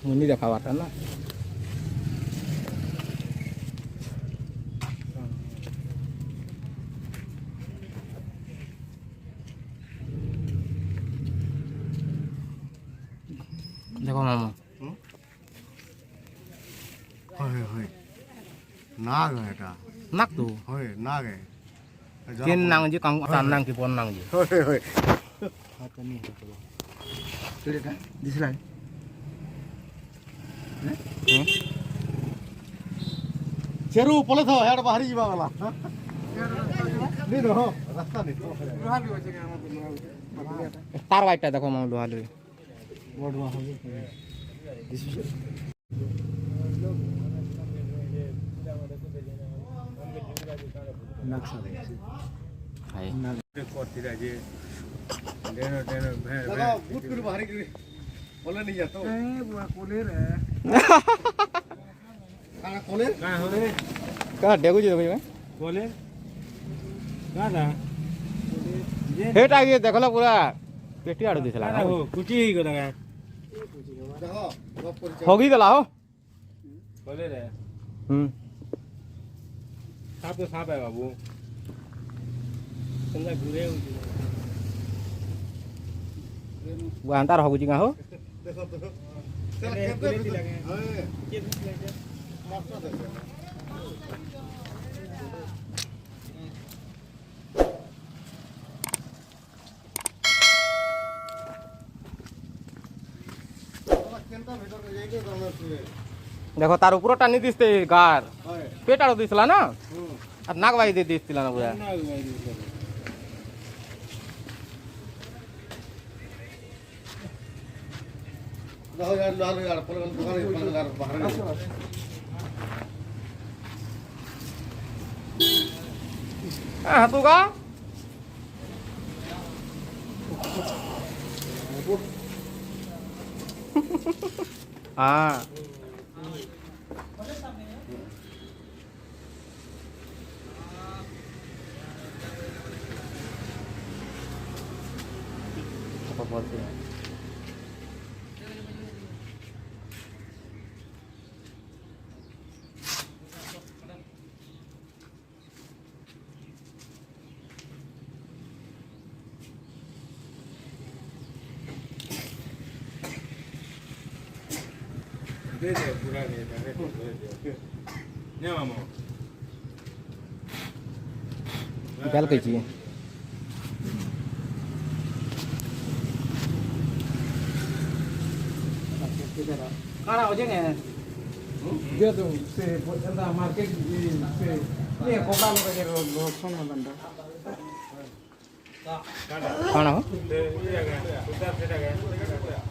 मुनि देखा बाटा ना देखो मामा হয় হয় নাগ এটা नाक तो হয় নাগ तीन नांग जी कांग तान नांग की पौन नांग जी হয় হয় आता नहीं है तो देखा दिसला చెరువు పొలతో హేడ బాహరి ଯିବା ଗଲା నీరు ରାସ୍ତା ନି तार वाइटा देखो मामा लोहाल रे ବଡୁଆ ହବ ନକ୍ସା ଦେଖି हाय করতিরা যে দেন দেন দাদা বুট করে বাহারি করে বলে নি যাতো এ বুয়া কোলে রে কানা কোলে কানা হবে का डेगु जी देखो কোলে কানা हेट आगे देखला पूरा पेटी आड़ दिसला हो कुटी ही गला देखो होगी गला हो कोले रे साप तो साप है बाबू संगा घुरे वो अंतर होगु जी का हो देखो तो चल केते लगे हां के लगे मास्टर देखो देखो तार ऊपर टानी दिसते गार पेट आड़ दिसला ना और नाक वाई दे दिसला ना पूरा देखो यार लाल यार पलगल दुकान यार बाहर हां तू का हाँ apa बोलते हैं दे दे पूरा दे दे ने मामा गल कई चाहिए खाना हो जाएंगे दे दो से चंदा मार्केट से ये कोका लोग के लोग सुन बंदा खाना हो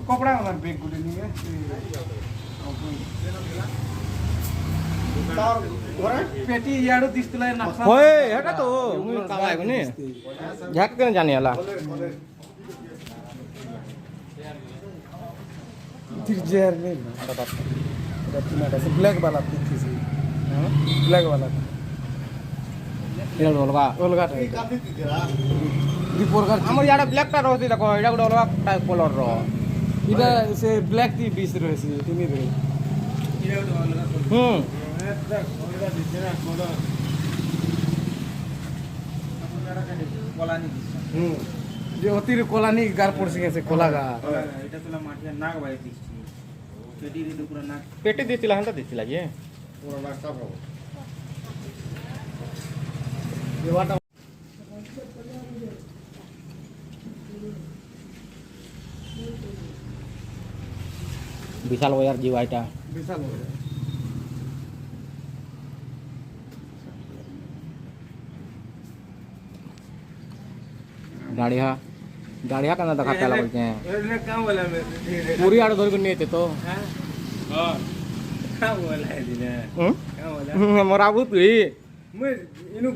कपड़ा वाला बैग गुले नहीं है पेटी याडो दिसतला नक्शा होय हेटा तो मुई कामाय कोनी झक के जाने वाला तिरजेर नहीं ब्लैक वाला पिथी से ब्लैक वाला ये अलगा अलगा रिपोर्ट कर हमर याडा ब्लैक टा रहती देखो एडा गुड अलगा टाइप कलर रो इटा से ब्लैक ती 20 रहसी तिनी रे इटा गुड अलगा जो अतिर कोलानी गार पड़सी से कोलागा এটা তোলা মাটিয়া নাক বাই দিছি পেটি রে পুরো নাক पेटी दिसला हंता दिसला ये पूरा नाश्ता करो ये वाटा विशाल वायर जीवाइटा विशाल हो गया गाड़िया गाड़िया का ना देखा पहला बोलते हैं ये काम वाला में पूरी आड़ धर के नहीं थे तो हां काम वाला है दिने काम वाला मोरा भूत हुई मैं इनु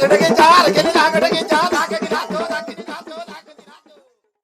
এটা কি চার কেন